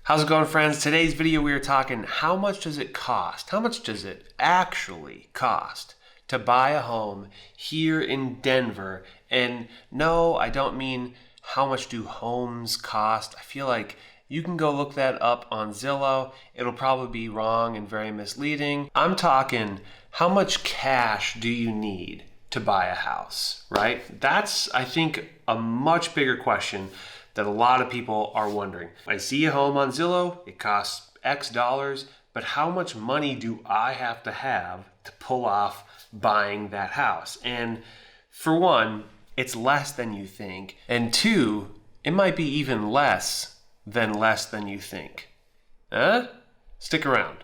How's it going, friends? Today's video we are talking how much does it cost? How much does it actually cost to buy a home here in Denver? And no, I don't mean how much do homes cost. I feel like you can go look that up on Zillow. It'll probably be wrong and very misleading. I'm talking how much cash do you need to buy a house, right? That's, I think, a much bigger question that a lot of people are wondering. I see a home on Zillow, it costs X dollars, but how much money do I have to pull off buying that house? And for one, it's less than you think. And two, it might be even less than you think. Huh? Stick around.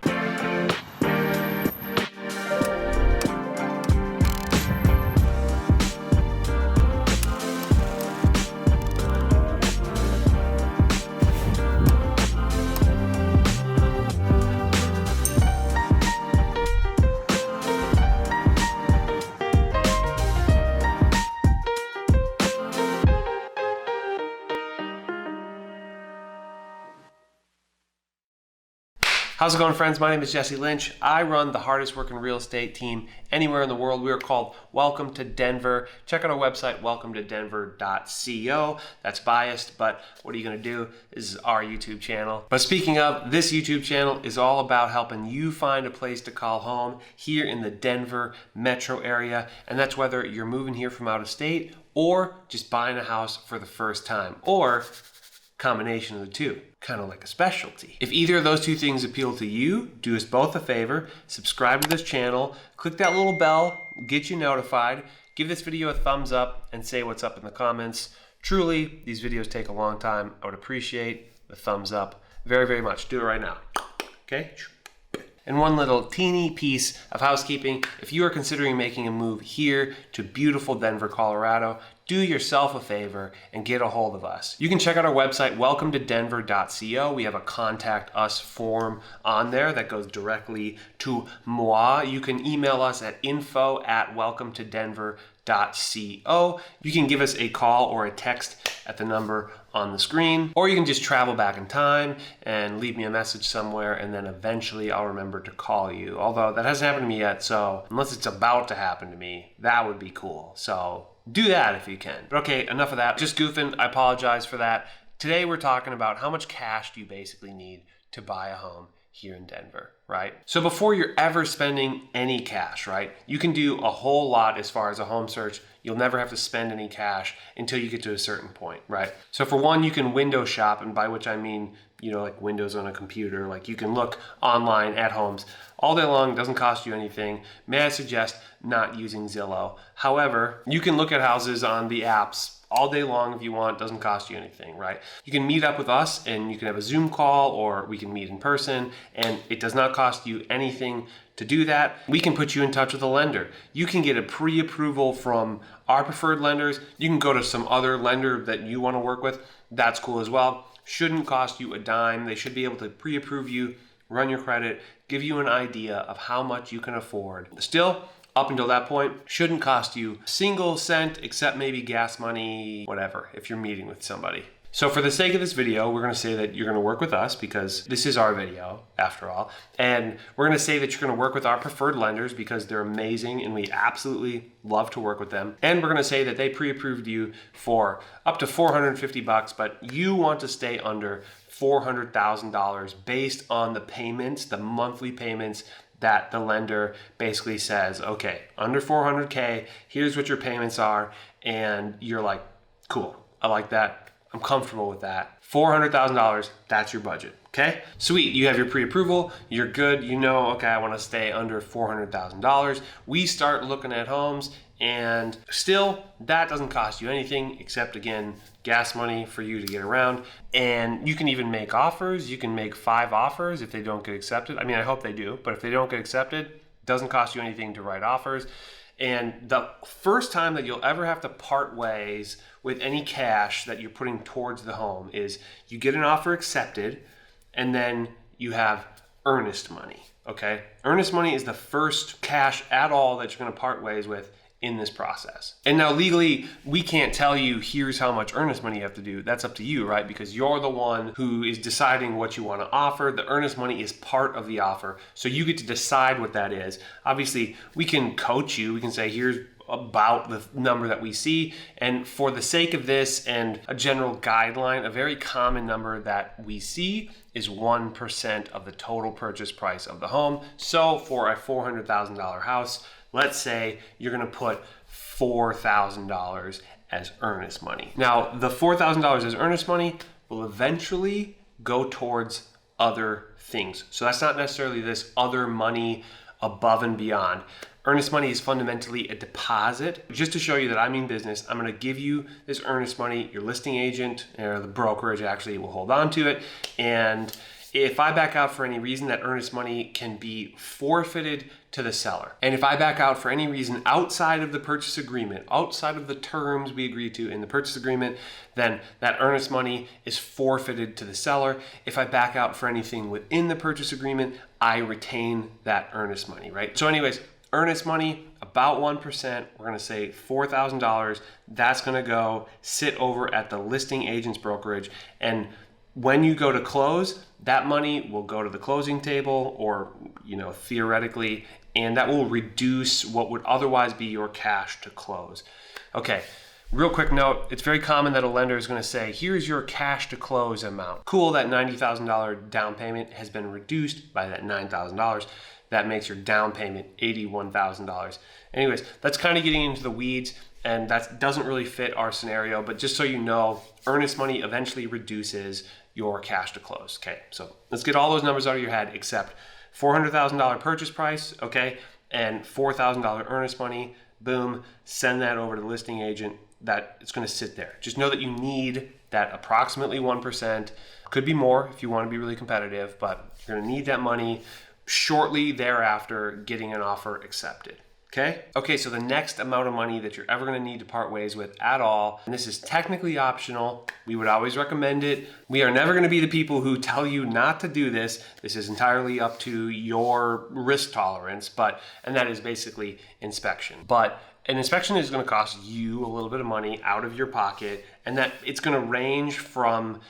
How's it going, friends? My name is Jesse Lynch. I run the hardest working real estate team anywhere in the world. We are called Welcome to Denver. Check out our website, welcometodenver.co. That's biased, but what are you going to do? This is our YouTube channel. But speaking of, this YouTube channel is all about helping you find a place to call home here in the Denver metro area. And that's whether you're moving here from out of state or just buying a house for the first time, or combination of the two, kind of like a specialty. If either of those two things appeal to you, do us both a favor, subscribe to this channel, click that little bell, get you notified, give this video a thumbs up, and say what's up in the comments. Truly, these videos take a long time. I would appreciate the thumbs up very, very much. Do it right now, okay? And one little teeny piece of housekeeping. If you are considering making a move here to beautiful Denver, Colorado, do yourself a favor and get a hold of us. You can check out our website, welcometodenver.co. We have a contact us form on there that goes directly to moi. You can email us at info@welcometodenver.co. You can give us a call or a text at the number on the screen, or you can just travel back in time and leave me a message somewhere, and then eventually I'll remember to call you. Although that hasn't happened to me yet, so unless it's about to happen to me, that would be cool. So do that if you can. But okay, enough of that. Just goofing, I apologize for that. Today we're talking about how much cash do you basically need to buy a home here in Denver, right? So before you're ever spending any cash, right, you can do a whole lot as far as a home search. You'll never have to spend any cash until you get to a certain point, right? So for one, you can window shop, and by which I mean, like windows on a computer. Like you can look online at homes all day long, doesn't cost you anything. May I suggest not using Zillow? However, you can look at houses on the apps all day long if you want, doesn't cost you anything, right? You can meet up with us and you can have a Zoom call, or we can meet in person, and it does not cost you anything to do that. We can put you in touch with a lender. You can get a pre-approval from our preferred lenders. You can go to some other lender that you want to work with. That's cool as well. Shouldn't cost you a dime. They should be able to pre-approve you, run your credit, give you an idea of how much you can afford. Still, up until that point, shouldn't cost you a single cent except maybe gas money, whatever, if you're meeting with somebody. So for the sake of this video, we're going to say that you're going to work with us because this is our video after all. And we're going to say that you're going to work with our preferred lenders because they're amazing and we absolutely love to work with them. And we're going to say that they pre-approved you for up to $450, but you want to stay under $400,000 based on the payments, the monthly payments that the lender basically says, okay, under 400K, here's what your payments are. And you're like, cool, I like that. I'm comfortable with that. $400,000, that's your budget, okay? Sweet, you have your pre-approval, you're good, okay, I wanna stay under $400,000. We start looking at homes, and still, that doesn't cost you anything except, again, gas money for you to get around. And you can even make offers. You can make 5 offers if they don't get accepted. I mean, I hope they do, but if they don't get accepted, it doesn't cost you anything to write offers. And the first time that you'll ever have to part ways with any cash that you're putting towards the home is you get an offer accepted, and then you have earnest money, okay? Earnest money is the first cash at all that you're gonna part ways with in this process. And now legally, we can't tell you here's how much earnest money you have to do. That's up to you, right? Because you're the one who is deciding what you want to offer. The earnest money is part of the offer. So you get to decide what that is. Obviously, we can coach you. We can say, here's about the number that we see. And for the sake of this and a general guideline, a very common number that we see is 1% of the total purchase price of the home. So for a $400,000 house, let's say you're going to put $4,000 as earnest money. Now, the $4,000 as earnest money will eventually go towards other things. So that's not necessarily this other money above and beyond. Earnest money is fundamentally a deposit. Just to show you that I mean business, I'm going to give you this earnest money. Your listing agent or the brokerage actually will hold on to it. And if I back out for any reason, that earnest money can be forfeited to the seller. And if I back out for any reason outside of the purchase agreement, outside of the terms we agreed to in the purchase agreement, then that earnest money is forfeited to the seller. If I back out for anything within the purchase agreement, I retain that earnest money, right? So anyways, earnest money, about 1%, we're gonna say $4,000. That's gonna go sit over at the listing agent's brokerage. And when you go to close, that money will go to the closing table or, theoretically, and that will reduce what would otherwise be your cash to close. Okay, real quick note, it's very common that a lender is gonna say, here's your cash to close amount. Cool, that $90,000 down payment has been reduced by that $9,000. That makes your down payment $81,000. Anyways, that's kind of getting into the weeds, and that doesn't really fit our scenario, but just so you know, earnest money eventually reduces your cash to close. Okay, so let's get all those numbers out of your head except $400,000 purchase price, okay, and $4,000 earnest money. Boom, send that over to the listing agent. That it's going to sit there. Just know that you need that approximately 1%. Could be more if you want to be really competitive, but you're going to need that money shortly thereafter getting an offer accepted. Okay, so the next amount of money that you're ever going to need to part ways with at all, and this is technically optional, we would always recommend it. We are never going to be the people who tell you not to do this. This is entirely up to your risk tolerance, and that is basically inspection. But an inspection is going to cost you a little bit of money out of your pocket, and that it's going to range from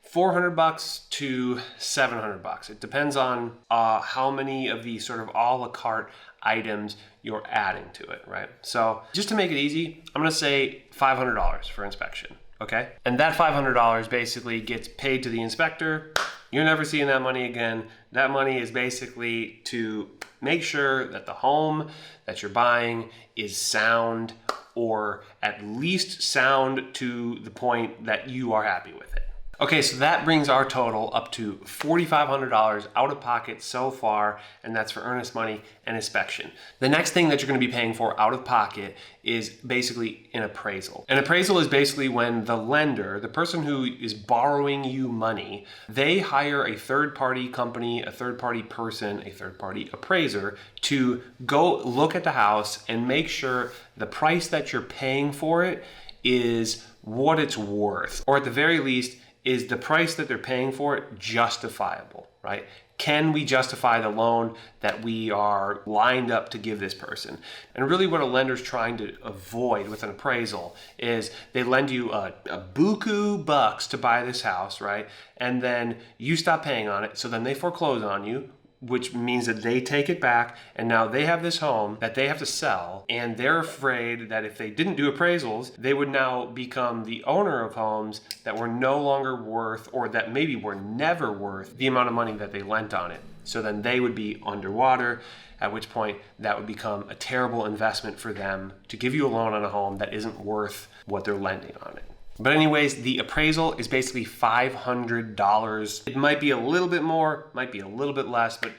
$400 to $700. It depends on how many of the sort of a la carte items you're adding to it, right? So just to make it easy, I'm gonna say $500 for inspection, okay? And that $500 basically gets paid to the inspector. You're never seeing that money again. That money is basically to make sure that the home that you're buying is sound, or at least sound to the point that you are happy with it. Okay, so that brings our total up to $4,500 out of pocket so far, and that's for earnest money and inspection. The next thing that you're going to be paying for out of pocket is basically an appraisal. An appraisal is basically when the lender, the person who is borrowing you money, they hire a third-party company, a third-party person, a third-party appraiser to go look at the house and make sure the price that you're paying for it is what it's worth, or at the very least, is the price that they're paying for it justifiable, right? Can we justify the loan that we are lined up to give this person? And really what a lender's trying to avoid with an appraisal is they lend you a buku bucks to buy this house, right? And then you stop paying on it, so then they foreclose on you, which means that they take it back, and now they have this home that they have to sell, and they're afraid that if they didn't do appraisals, they would now become the owner of homes that were no longer worth, or that maybe were never worth, the amount of money that they lent on it. So then they would be underwater, at which point that would become a terrible investment for them to give you a loan on a home that isn't worth what they're lending on it. But anyways, the appraisal is basically $500. It might be a little bit more, might be a little bit less, but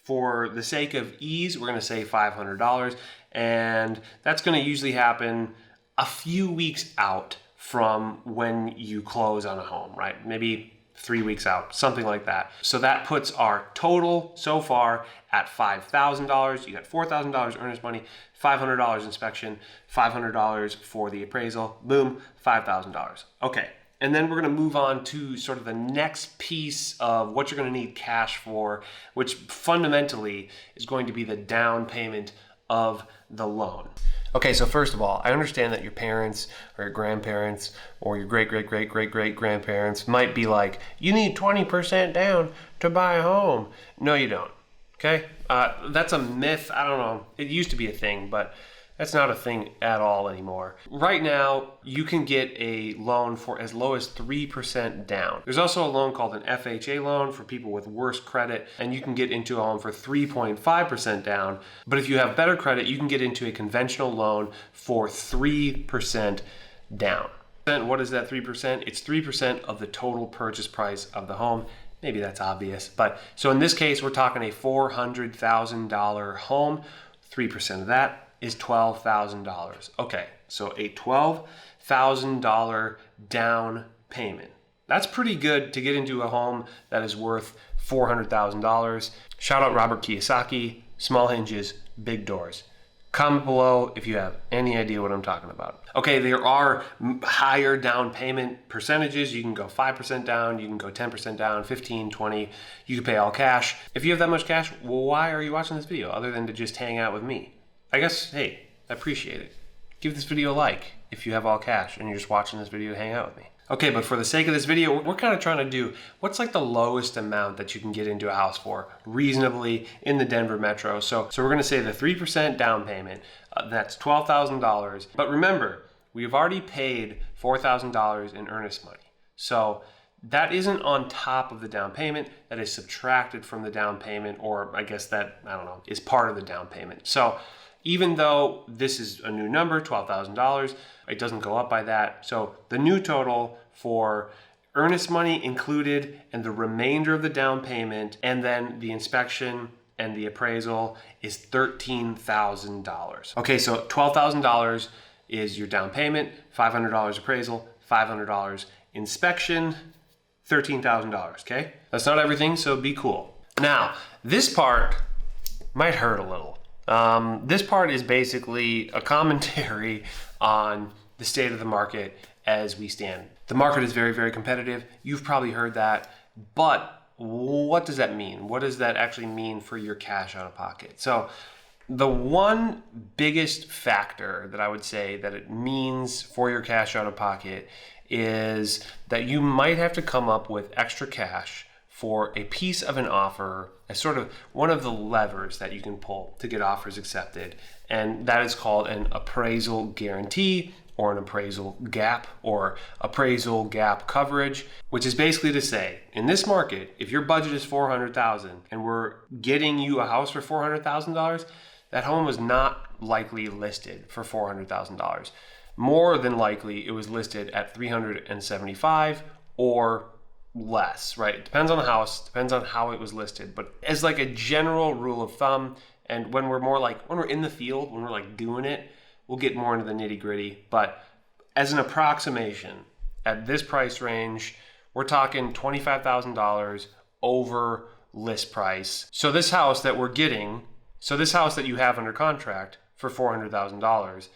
for the sake of ease, we're gonna say $500. And that's gonna usually happen a few weeks out from when you close on a home, right? Maybe 3 weeks out, something like that. So that puts our total so far at $5,000. You got $4,000 earnest money, $500 inspection, $500 for the appraisal, boom, $5,000. Okay, and then we're gonna move on to sort of the next piece of what you're gonna need cash for, which fundamentally is going to be the down payment of the loan. Okay, so first of all, I understand that your parents or your grandparents or your great-great-great-great-great-grandparents might be like, you need 20% down to buy a home. No, you don't. Okay? That's a myth. I don't know. It used to be a thing, but that's not a thing at all anymore. Right now, you can get a loan for as low as 3% down. There's also a loan called an FHA loan for people with worse credit, and you can get into a home for 3.5% down. But if you have better credit, you can get into a conventional loan for 3% down. And what is that 3%? It's 3% of the total purchase price of the home. Maybe that's obvious, but so in this case, we're talking a $400,000 home. 3% of that is $12,000. Okay, so a $12,000 down payment. That's pretty good to get into a home that is worth $400,000. Shout out Robert Kiyosaki, small hinges, big doors. Comment below if you have any idea what I'm talking about. Okay, there are higher down payment percentages. You can go 5% down, you can go 10% down, 15, 20. You can pay all cash. If you have that much cash, well, why are you watching this video other than to just hang out with me? I guess, hey, I appreciate it. Give this video a like if you have all cash and you're just watching this video to hang out with me. Okay, but for the sake of this video, we're kind of trying to do what's like the lowest amount that you can get into a house for reasonably in the Denver metro. So we're going to say the 3% down payment, that's $12,000. But remember, we've already paid $4,000 in earnest money. So that isn't on top of the down payment, that is subtracted from the down payment, or I guess that, I don't know, is part of the down payment. So even though this is a new number, $12,000, it doesn't go up by that. So the new total for earnest money included and the remainder of the down payment and then the inspection and the appraisal is $13,000. Okay, so $12,000 is your down payment, $500 appraisal, $500 inspection, $13,000, okay? That's not everything, so be cool. Now, this part might hurt a little. This part is basically a commentary on the state of the market as we stand. The market is very, very competitive. You've probably heard that, but what does that mean? What does that actually mean for your cash out of pocket? So the one biggest factor that I would say that it means for your cash out of pocket is that you might have to come up with extra cash for a piece of an offer as sort of one of the levers that you can pull to get offers accepted. And that is called an appraisal guarantee or an appraisal gap or appraisal gap coverage, which is basically to say, in this market, if your budget is $400,000 and we're getting you a house for $400,000, that home was not likely listed for $400,000. More than likely, it was listed at $375,000 or less, right? It depends on the house, depends on how it was listed. But as like a general rule of thumb, and when we're in the field, when we're like doing it, we'll get more into the nitty gritty. But as an approximation, at this price range, we're talking $25,000 over list price. So this house that you have under contract for $400,000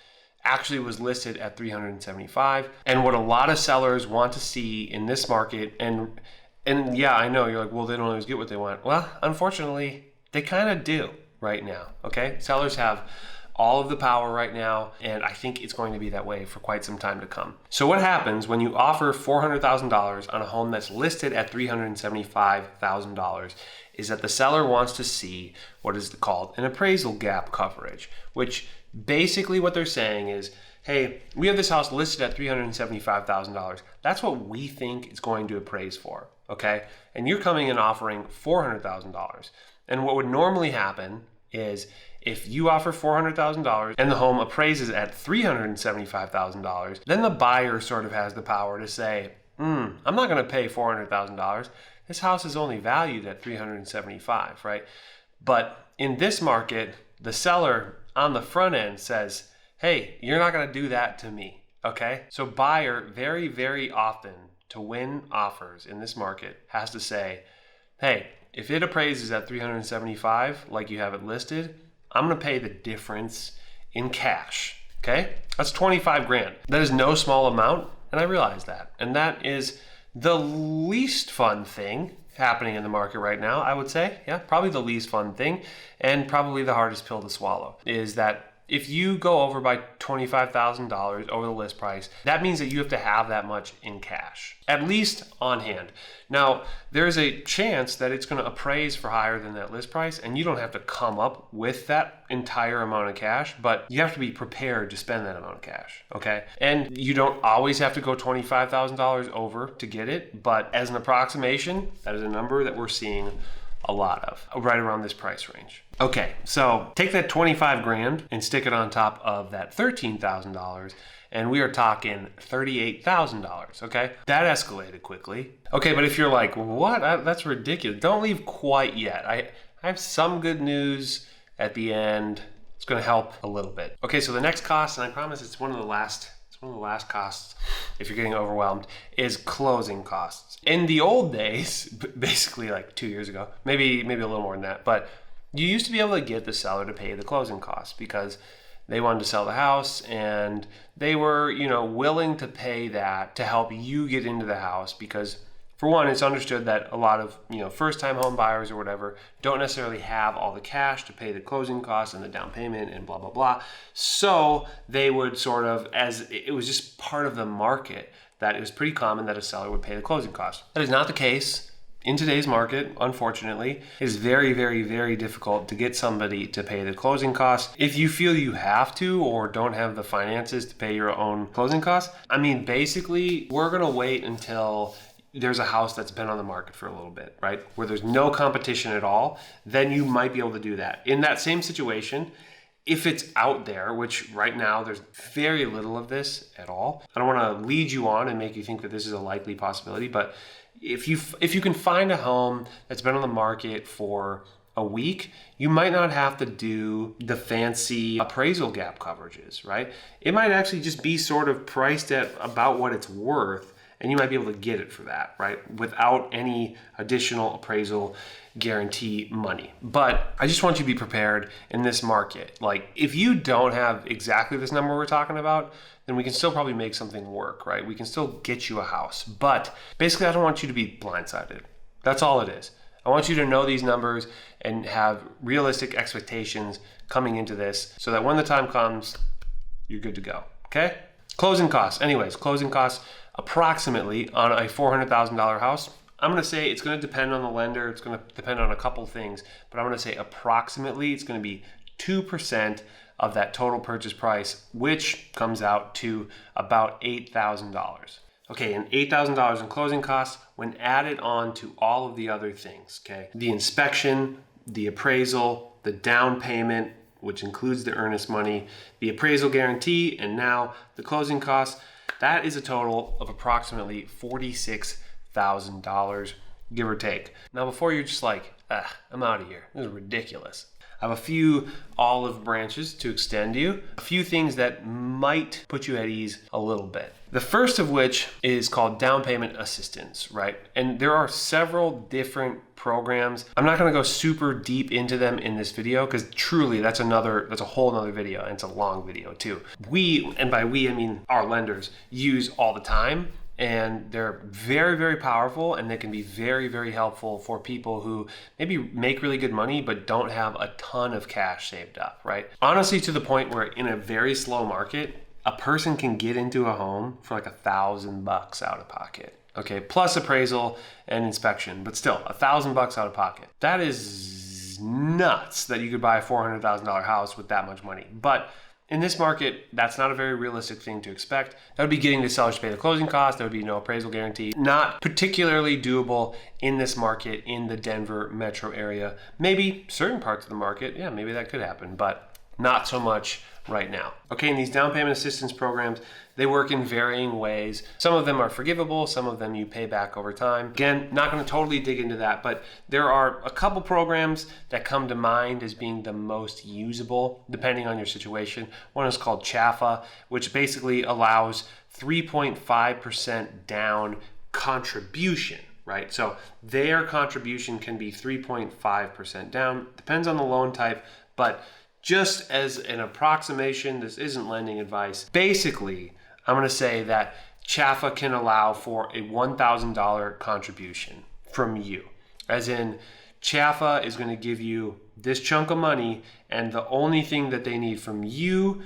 actually was listed at $375,000. And what a lot of sellers want to see in this market, and yeah, I know you're like, well, they don't always get what they want. Well, unfortunately, they kind of do right now, okay? Sellers have all of the power right now, and I think it's going to be that way for quite some time to come. So what happens when you offer $400,000 on a home that's listed at $375,000 is that the seller wants to see what is called an appraisal gap coverage, which basically what they're saying is, hey, we have this house listed at $375,000. That's what we think it's going to appraise for, okay? And you're coming in offering $400,000. And what would normally happen is if you offer $400,000 and the home appraises at $375,000, then the buyer sort of has the power to say, I'm not going to pay $400,000. This house is only valued at $375,000, right? But in this market, the seller on the front end says, hey, you're not going to do that to me, okay? So buyer very, very often to win offers in this market has to say, hey, if it appraises at $375,000 like you have it listed, I'm going to pay the difference in cash, okay? That's $25,000. That is no small amount, and I realize that. And that is the least fun thing happening in the market right now, I would say. Yeah, probably the least fun thing and probably the hardest pill to swallow is that If you go over by $25,000 over the list price, that means that you have to have that much in cash, at least on hand. Now, there's a chance that it's going to appraise for higher than that list price, and you don't have to come up with that entire amount of cash, but you have to be prepared to spend that amount of cash, okay? And you don't always have to go $25,000 over to get it, but as an approximation, that is a number that we're seeing a lot of, right around this price range. Okay, so take that 25 grand and stick it on top of that $13,000, and we are talking $38,000, okay? That escalated quickly. Okay, but if you're like, what? That's ridiculous. Don't leave quite yet. I have some good news at the end. It's gonna help a little bit. Okay, so the next cost, and I promise it's one of the last costs, if you're getting overwhelmed, is closing costs. In the old days, basically like 2 years ago, maybe a little more than that, but you used to be able to get the seller to pay the closing costs because they wanted to sell the house and they were, willing to pay that to help you get into the house because, for one, it's understood that a lot of, first-time home buyers or whatever don't necessarily have all the cash to pay the closing costs and the down payment and blah, blah, blah. So they would sort of, as it was just part of the market, that it was pretty common that a seller would pay the closing costs. That is not the case in today's market, unfortunately. It is very, very, very difficult to get somebody to pay the closing costs. If you feel you have to or don't have the finances to pay your own closing costs, basically, we're gonna wait until there's a house that's been on the market for a little bit, right? Where there's no competition at all, then you might be able to do that. In that same situation, if it's out there, which right now there's very little of this at all. I don't want to lead you on and make you think that this is a likely possibility, but if you can find a home that's been on the market for a week, you might not have to do the fancy appraisal gap coverages, right? It might actually just be sort of priced at about what it's worth, and you might be able to get it for that, right? Without any additional appraisal guarantee money. But I just want you to be prepared in this market. Like, if you don't have exactly this number we're talking about, then we can still probably make something work, right? We can still get you a house. But basically, I don't want you to be blindsided. That's all it is. I want you to know these numbers and have realistic expectations coming into this so that when the time comes, you're good to go, okay? Closing costs. Anyways, closing costs approximately on a $400,000 house. I'm going to say it's going to depend on the lender. It's going to depend on a couple things, but I'm going to say approximately it's going to be 2% of that total purchase price, which comes out to about $8,000. Okay, and $8,000 in closing costs when added on to all of the other things, okay? The inspection, the appraisal, the down payment, which includes the earnest money, the appraisal guarantee, and now the closing costs. That is a total of approximately $46,000, give or take. Now, before you're just like, I'm out of here, this is ridiculous, I have a few olive branches to extend you, a few things that might put you at ease a little bit. The first of which is called down payment assistance, right? And there are several different programs. I'm not gonna go super deep into them in this video because truly that's a whole nother video, and it's a long video too. We, and by we I mean our lenders, use all the time, and they're very, very powerful, and they can be very, very helpful for people who maybe make really good money but don't have a ton of cash saved up, right? Honestly, to the point where in a very slow market, a person can get into a home for like $1,000 out of pocket. Okay, plus appraisal and inspection, but still $1,000 out of pocket. That is nuts that you could buy a $400,000 house with that much money. But in this market, that's not a very realistic thing to expect. That would be getting the sellers to pay the closing costs. There would be no appraisal guarantee. Not particularly doable in this market in the Denver metro area. Maybe certain parts of the market, yeah, maybe that could happen, but not so much right now. Okay, and these down payment assistance programs, they work in varying ways. Some of them are forgivable, some of them you pay back over time. Again, not gonna totally dig into that, but there are a couple programs that come to mind as being the most usable, depending on your situation. One is called CHAFA, which basically allows 3.5% down contribution, right? So their contribution can be 3.5% down, depends on the loan type, but just as an approximation, this isn't lending advice. Basically, I'm gonna say that CHAFA can allow for a $1,000 contribution from you. As in, Chaffa is going to give you this chunk of money, and the only thing that they need from you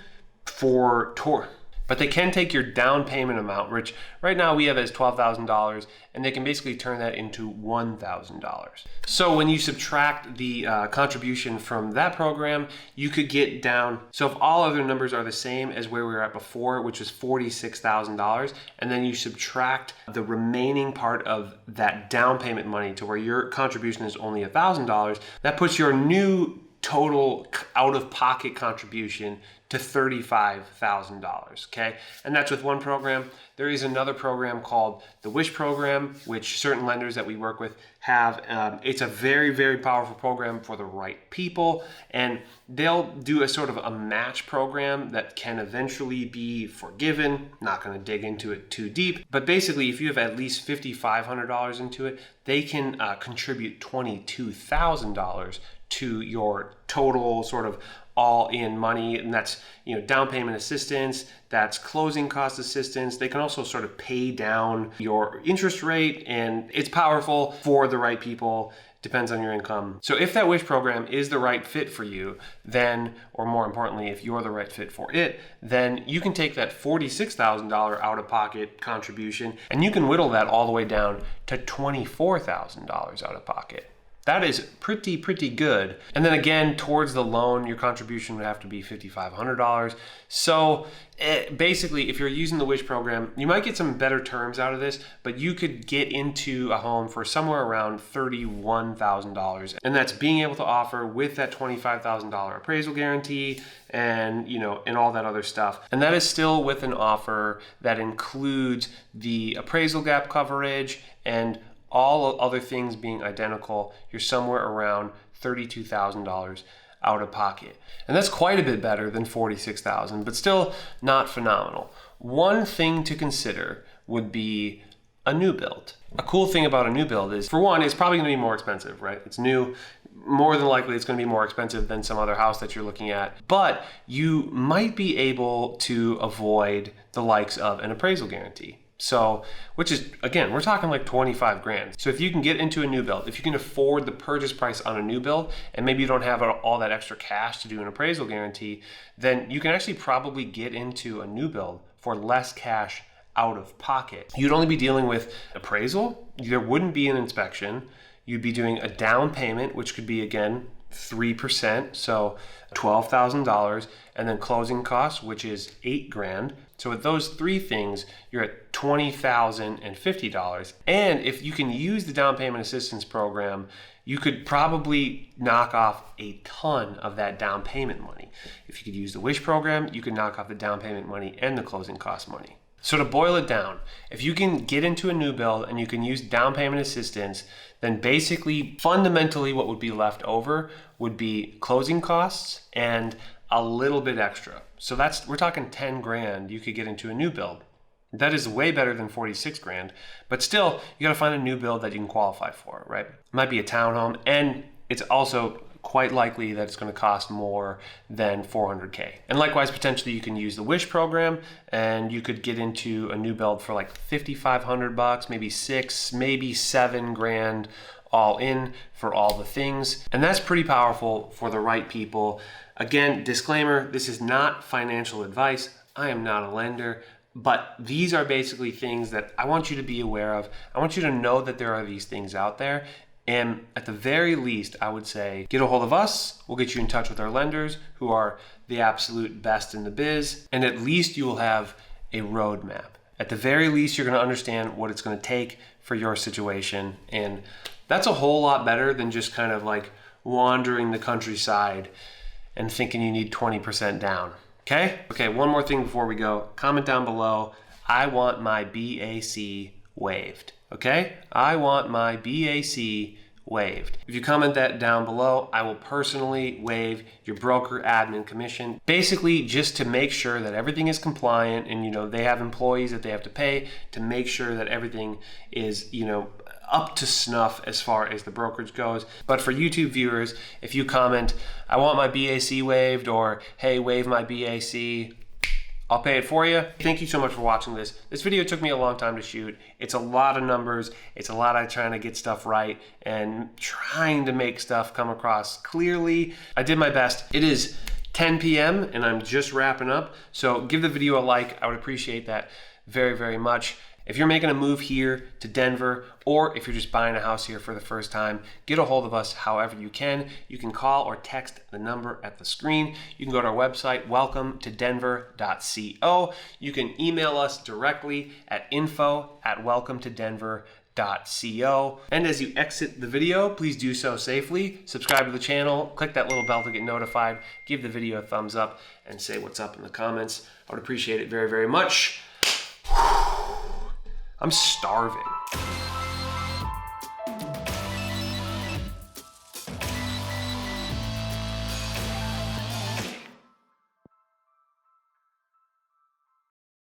for tour, but they can take your down payment amount, which right now we have as $12,000, and they can basically turn that into $1,000. So when you subtract the contribution from that program, you could get down, so if all other numbers are the same as where we were at before, which was $46,000, and then you subtract the remaining part of that down payment money to where your contribution is only $1,000, that puts your new total out-of-pocket contribution to $35,000, okay? And that's with one program. There is another program called the WISH program, which certain lenders that we work with have. It's a very, very powerful program for the right people, and they'll do a sort of a match program that can eventually be forgiven. Not gonna dig into it too deep, but basically if you have at least $5,500 into it, they can contribute $22,000 to your total sort of all-in money, and that's, you know, down payment assistance, that's closing cost assistance. They can also sort of pay down your interest rate, and it's powerful for the right people. Depends on your income. So if that WISH program is the right fit for you, then, or more importantly, if you're the right fit for it, then you can take that $46,000 out-of-pocket contribution and you can whittle that all the way down to $24,000 out of pocket. That is pretty good. And then again, towards the loan, your contribution would have to be $5,500. So basically, if you're using the WISH program, you might get some better terms out of this, but you could get into a home for somewhere around $31,000. And that's being able to offer with that $25,000 appraisal guarantee and, you know, and all that other stuff. And that is still with an offer that includes the appraisal gap coverage and all other things being identical. You're somewhere around $32,000 out of pocket. And that's quite a bit better than $46,000, but still not phenomenal. One thing to consider would be a new build. A cool thing about a new build is, for one, it's probably gonna be more expensive, right? It's new. More than likely, it's gonna be more expensive than some other house that you're looking at, but you might be able to avoid the likes of an appraisal guarantee. So, which is, again, we're talking like 25 grand. So if you can get into a new build, if you can afford the purchase price on a new build, and maybe you don't have all that extra cash to do an appraisal guarantee, then you can actually probably get into a new build for less cash out of pocket. You'd only be dealing with appraisal, there wouldn't be an inspection, you'd be doing a down payment, which could be, again, 3%, so $12,000, and then closing costs, which is $8 grand. So with those three things, you're at $20,050. And if you can use the down payment assistance program, you could probably knock off a ton of that down payment money. If you could use the WISH program, you could knock off the down payment money and the closing cost money. So to boil it down, if you can get into a new build and you can use down payment assistance, then basically fundamentally what would be left over would be closing costs and a little bit extra. So we're talking 10 grand you could get into a new build. That is way better than 46 grand, but still you gotta find a new build that you can qualify for, right? It might be a townhome, and it's also quite likely that it's going to cost more than $400K. And likewise, potentially you can use the WISH program and you could get into a new build for like $5,500, maybe $6, maybe $7 grand all in for all the things. And that's pretty powerful for the right people. Again, disclaimer, this is not financial advice. I am not a lender, but these are basically things that I want you to be aware of. I want you to know that there are these things out there. And at the very least, I would say, get a hold of us. We'll get you in touch with our lenders who are the absolute best in the biz. And at least you will have a roadmap. At the very least, you're going to understand what it's going to take for your situation. And that's a whole lot better than just kind of like wandering the countryside and thinking you need 20% down. Okay, one more thing before we go. Comment down below, I want my BAC waived. Okay, I want my BAC waived. If you comment that down below, I will personally waive your broker admin commission. Basically, just to make sure that everything is compliant, and they have employees that they have to pay to make sure that everything is up to snuff as far as the brokerage goes. But for YouTube viewers, if you comment, I want my BAC waived, or hey, waive my BAC, I'll pay it for you. Thank you so much for watching this. This video took me a long time to shoot. It's a lot of numbers. It's a lot of trying to get stuff right and trying to make stuff come across clearly. I did my best. It is 10 p.m. and I'm just wrapping up. So give the video a like. I would appreciate that very, very much. If you're making a move here to Denver, or if you're just buying a house here for the first time, get a hold of us however you can. You can call or text the number at the screen. You can go to our website, welcometodenver.co. You can email us directly at info@welcometodenver.co. And as you exit the video, please do so safely. Subscribe to the channel, click that little bell to get notified, give the video a thumbs up, and say what's up in the comments. I would appreciate it very, very much. I'm starving.